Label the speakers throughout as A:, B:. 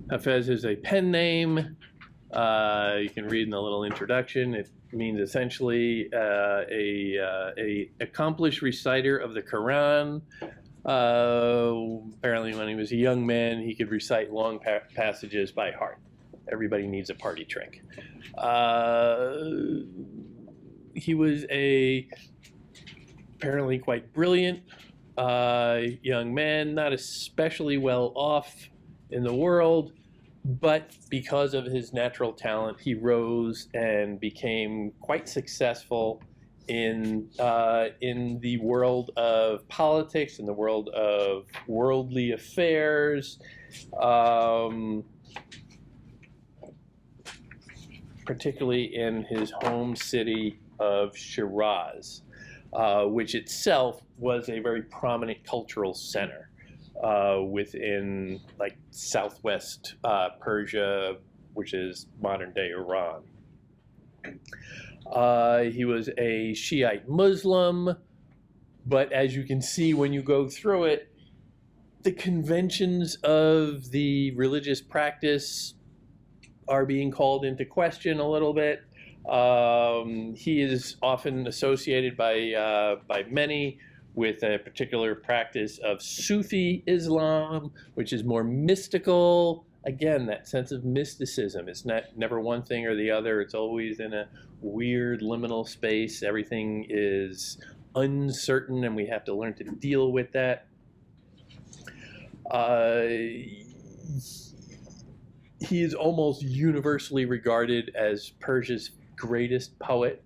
A: Hafez is a pen name. You can read in the little introduction. It means essentially a accomplished reciter of the Quran. Apparently, when he was a young man, he could recite long passages by heart. Everybody needs a party trick. He was apparently quite brilliant young man, not especially well off in the world, but because of his natural talent, he rose and became quite successful in the world of politics, in the world of worldly affairs, particularly in his home city of Shiraz, which itself was a very prominent cultural center within like southwest Persia, which is modern day Iran. He was a Shiite Muslim, but as you can see when you go through it, the conventions of the religious practice are being called into question a little bit. He is often associated by many with a particular practice of Sufi Islam, which is more mystical. Again, that sense of mysticism. It's never one thing or the other. It's always in a weird liminal space. Everything is uncertain, and we have to learn to deal with that. He is almost universally regarded as Persia's greatest poet.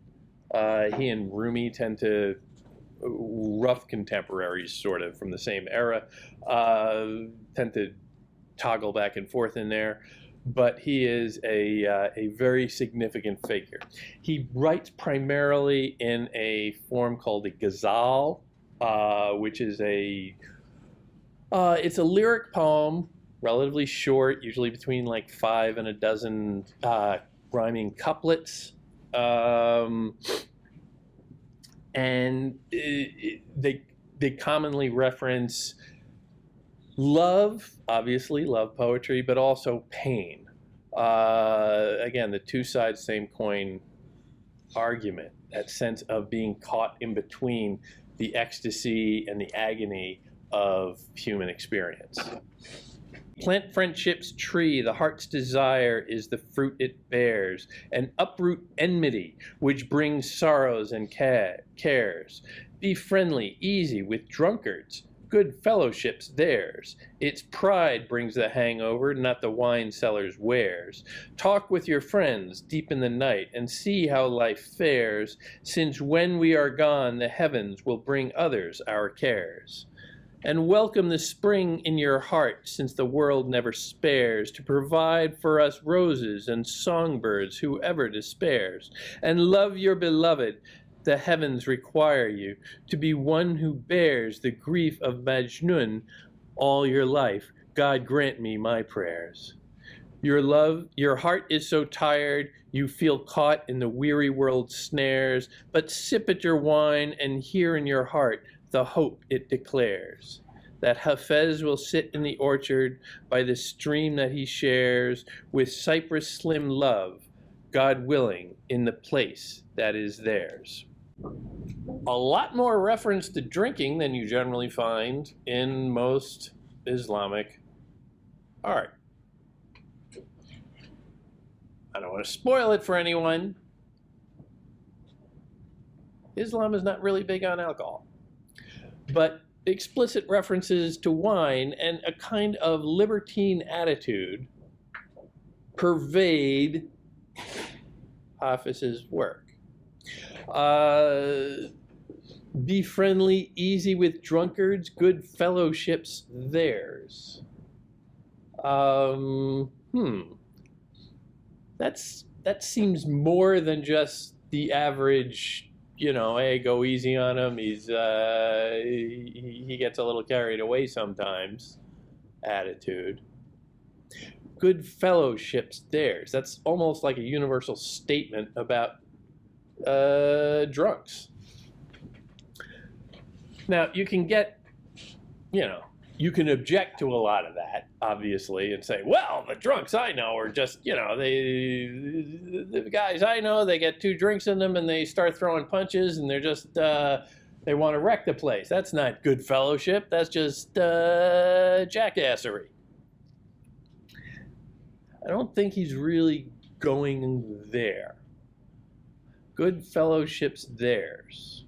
A: He and Rumi tend to, rough contemporaries sort of from the same era, tend to toggle back and forth in there, but he is a very significant figure. He writes primarily in a form called a ghazal, which is it's a lyric poem, relatively short, usually between like 5 and a dozen rhyming couplets. And they commonly reference love, obviously, love poetry, but also pain. Again, the two sides, same coin argument, that sense of being caught in between the ecstasy and the agony of human experience. Plant friendship's tree, the heart's desire is the fruit it bears, and uproot enmity, which brings sorrows and cares. Be friendly, easy with drunkards, good fellowship's theirs. Its pride brings the hangover, not the wine seller's wares. Talk with your friends deep in the night, and see how life fares, since when we are gone, the heavens will bring others our cares. And welcome the spring in your heart, since the world never spares to provide for us roses and songbirds whoever despairs. And love your beloved, the heavens require you to be one who bears the grief of Majnun all your life. God grant me my prayers. Your heart is so tired, you feel caught in the weary world's snares, but sip at your wine and hear in your heart the hope it declares, that Hafez will sit in the orchard by the stream that he shares with cypress slim love, God willing, in the place that is theirs. A lot more reference to drinking than you generally find in most Islamic art. I don't want to spoil it for anyone. Islam is not really big on alcohol, but explicit references to wine and a kind of libertine attitude pervade Hafez's work. Be friendly, easy with drunkards, good fellowship's theirs. That seems more than just the average, hey, go easy on him. He gets a little carried away sometimes attitude. Good fellowship's theirs. That's almost like a universal statement about drunks. Now, you can get, you can object to a lot of that, obviously, and say, well, the drunks I know are just, the guys I know, they get 2 drinks in them and they start throwing punches and they're just, they want to wreck the place. That's not good fellowship. That's just jackassery. I don't think he's really going there. Good fellowship's theirs.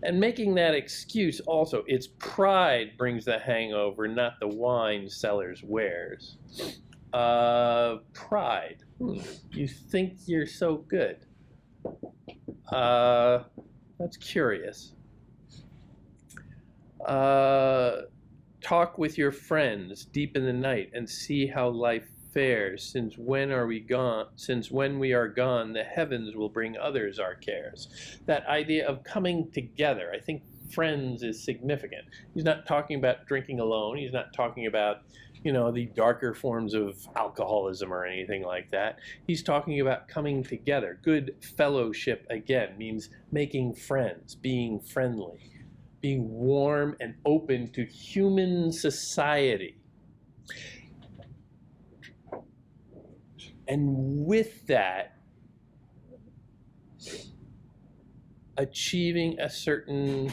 A: And making that excuse also, it's pride brings the hangover, not the wine sellers wears. Pride. You think you're so good. That's curious. Talk with your friends deep in the night and see how life fares. Since when we are gone, the heavens will bring others our cares. That idea of coming together, I think friends is significant. He's not talking about drinking alone. He's not talking about, the darker forms of alcoholism or anything like that. He's talking about coming together. Good fellowship, again, means making friends, being friendly, being warm and open to human society. And with that, achieving a certain,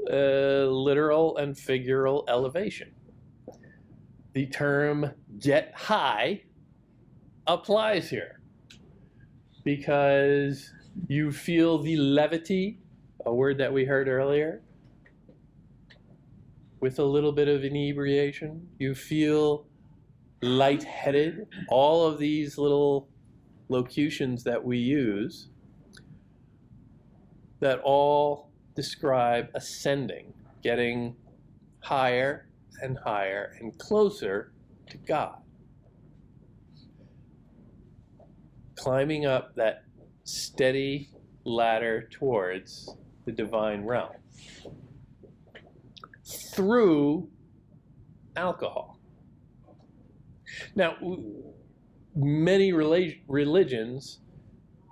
A: literal and figural elevation. The term get high applies here because you feel the levity, a word that we heard earlier, with a little bit of inebriation. You feel lightheaded, all of these little locutions that we use that all describe ascending, getting higher and higher and closer to God. Climbing up that steady ladder towards the divine realm through alcohol. Now, many religions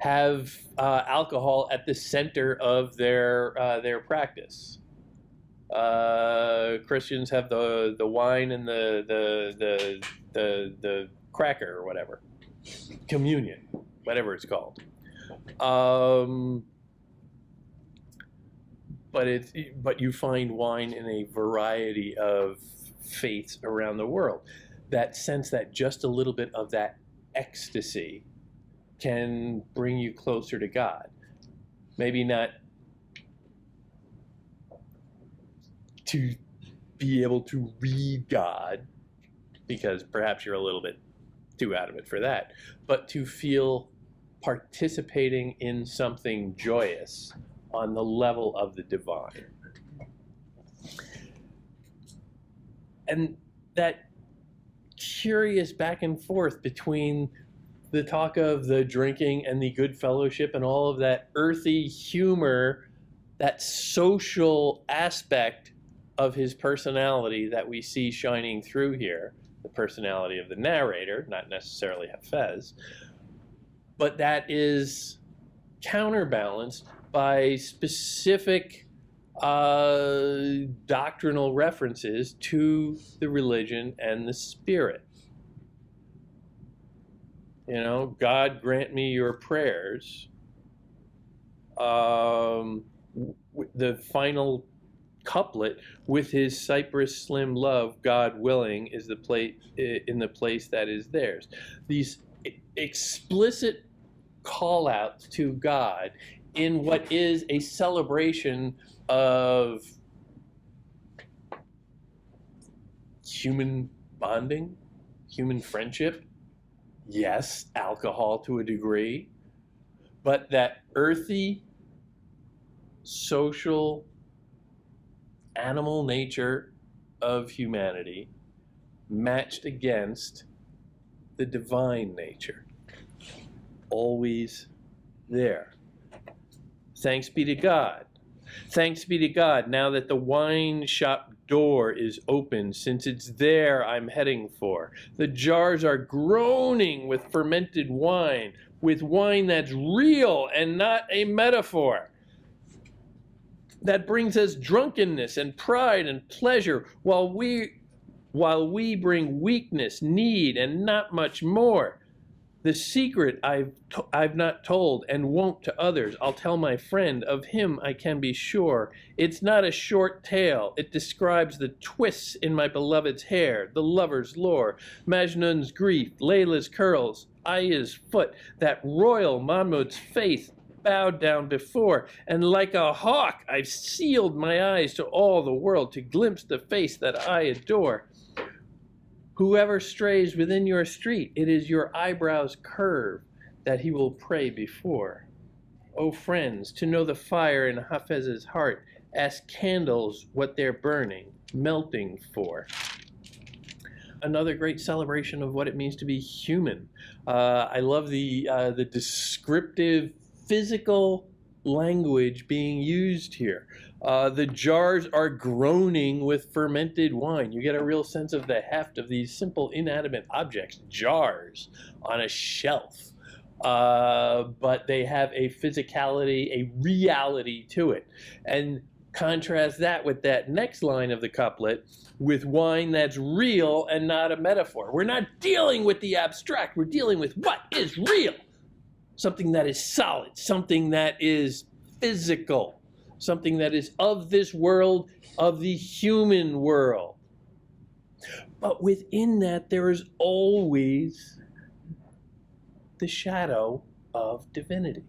A: have alcohol at the center of their practice. Christians have the wine and the cracker or whatever, communion, whatever it's called. But you find wine in a variety of faiths around the world. That sense that just a little bit of that ecstasy can bring you closer to God. Maybe not to be able to read God, because perhaps you're a little bit too out of it for that, but to feel participating in something joyous on the level of the divine. And that curious back and forth between the talk of the drinking and the good fellowship and all of that earthy humor, that social aspect of his personality that we see shining through here, the personality of the narrator, not necessarily Hafez, but that is counterbalanced by specific doctrinal references to the religion and the spirit. God grant me your prayers. The final couplet, with his cypress slim love, God willing, is the place in the place that is theirs. These explicit call outs to God in what is a celebration of human bonding, human friendship. Yes, alcohol to a degree, but that earthy, social, animal nature of humanity matched against the divine nature. Always there. Thanks be to God. Thanks be to God, now that the wine shop door is open, since it's there I'm heading for. The jars are groaning with fermented wine, with wine that's real and not a metaphor. that brings us drunkenness and pride and pleasure, while we bring weakness, need, and not much more. The secret I've not told and won't to others, I'll tell my friend, of him I can be sure. It's not a short tale, it describes the twists in my beloved's hair, the lover's lore, Majnun's grief, Layla's curls, Aya's foot, that royal Mahmud's faith bowed down before, and like a hawk I've sealed my eyes to all the world to glimpse the face that I adore. Whoever strays within your street, it is your eyebrows' curve that he will pray before. O friends, to know the fire in Hafez's heart, ask candles what they're burning, melting for. Another great celebration of what it means to be human. I love the descriptive physical language being used here. The jars are groaning with fermented wine. You get a real sense of the heft of these simple inanimate objects, jars on a shelf. But they have a physicality, a reality to it. And contrast that with that next line of the couplet, with wine that's real and not a metaphor. We're not dealing with the abstract, we're dealing with what is real. Something that is solid, something that is physical, something that is of this world, of the human world. But within that, there is always the shadow of divinity.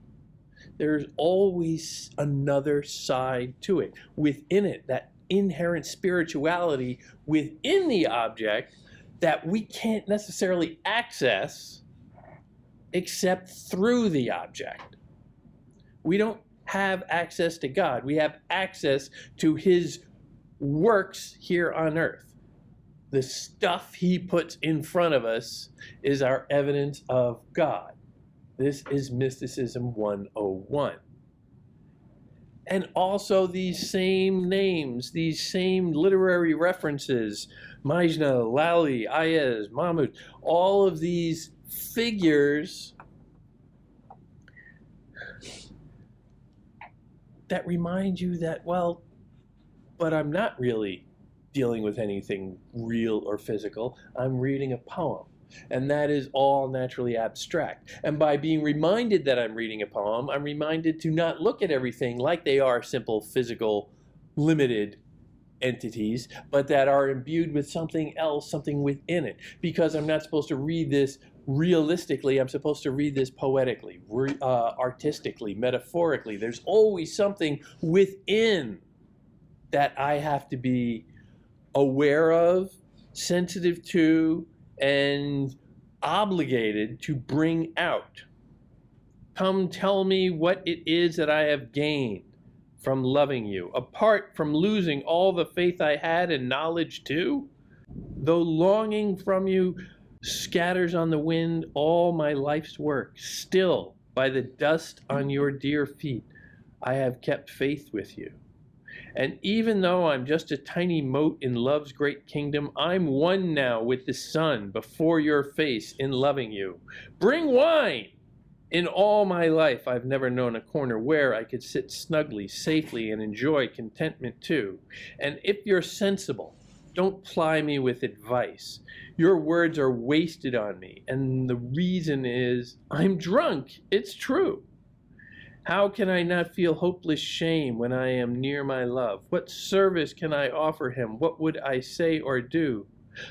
A: There's always another side to it. Within it, that inherent spirituality within the object that we can't necessarily access except through the object. We don't have access to God. We have access to his works here on earth. The stuff he puts in front of us is our evidence of God. This is Mysticism 101. And also these same names, these same literary references, Majna, Lali, Ayez, Mahmud, all of these figures that remind you that, well, but I'm not really dealing with anything real or physical. I'm reading a poem. And that is all naturally abstract. And by being reminded that I'm reading a poem, I'm reminded to not look at everything like they are simple, physical, limited entities, but that are imbued with something else, something within it. Because I'm not supposed to read this realistically, I'm supposed to read this poetically, artistically, metaphorically. There's always something within that I have to be aware of, sensitive to, and obligated to bring out. Come tell me what it is that I have gained from loving you, apart from losing all the faith I had and knowledge too. Though longing from you scatters on the wind all my life's work, still by the dust on your dear feet I have kept faith with you. And even though I'm just a tiny mote in love's great kingdom, I'm one now with the sun before your face in loving you. Bring wine! In all my life, I've never known a corner where I could sit snugly, safely, and enjoy contentment too. And if you're sensible, don't ply me with advice. Your words are wasted on me, and the reason is I'm drunk. It's true. How can I not feel hopeless shame when I am near my love? What service can I offer him? What would I say or do?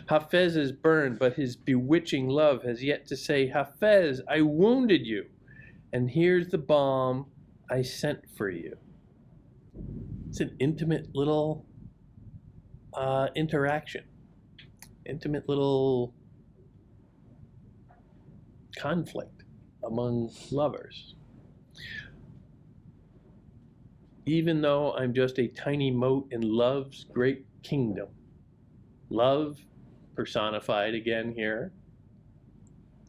A: Hafez is burned, but his bewitching love has yet to say, Hafez, I wounded you, and here's the balm I sent for you. It's an intimate little interaction, intimate little conflict among lovers. Even though I'm just a tiny mote in love's great kingdom. Love personified again here.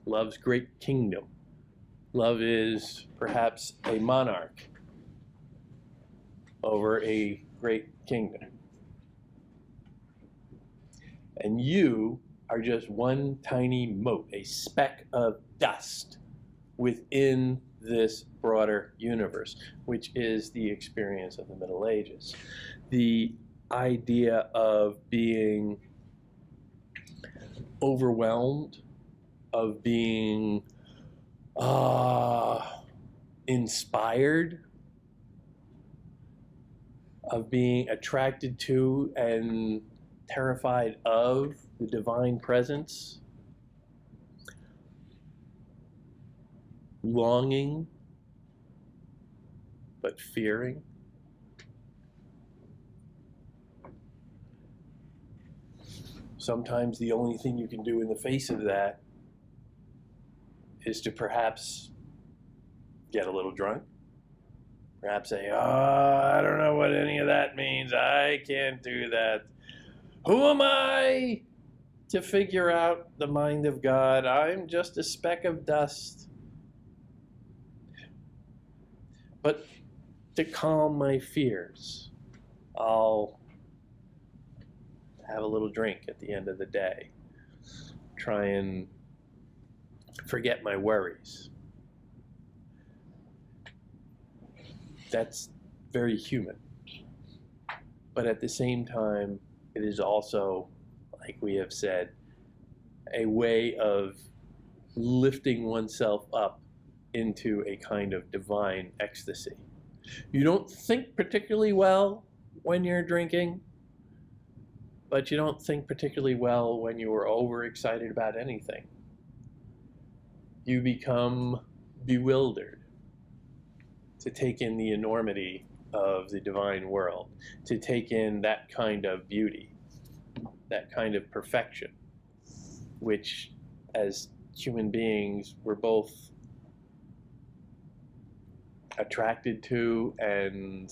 A: Love's great kingdom. Love is perhaps a monarch over a great kingdom. And you are just one tiny mote, a speck of dust within this broader universe, which is the experience of the Middle Ages. The idea of being overwhelmed, of being inspired, of being attracted to and terrified of the divine presence, longing but fearing. Sometimes the only thing you can do in the face of that is to perhaps get a little drunk. Perhaps say, I don't know what any of that means. I can't do that. Who am I to figure out the mind of God? I'm just a speck of dust. But to calm my fears, I'll have a little drink at the end of the day. Try and forget my worries. That's very human. But at the same time, it is also, like we have said, a way of lifting oneself up into a kind of divine ecstasy. You don't think particularly well when you're drinking, but you don't think particularly well when you are overexcited about anything. You become bewildered to take in the enormity of the divine world, to take in that kind of beauty, that kind of perfection, which as human beings we're both attracted to and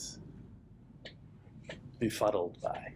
A: befuddled by.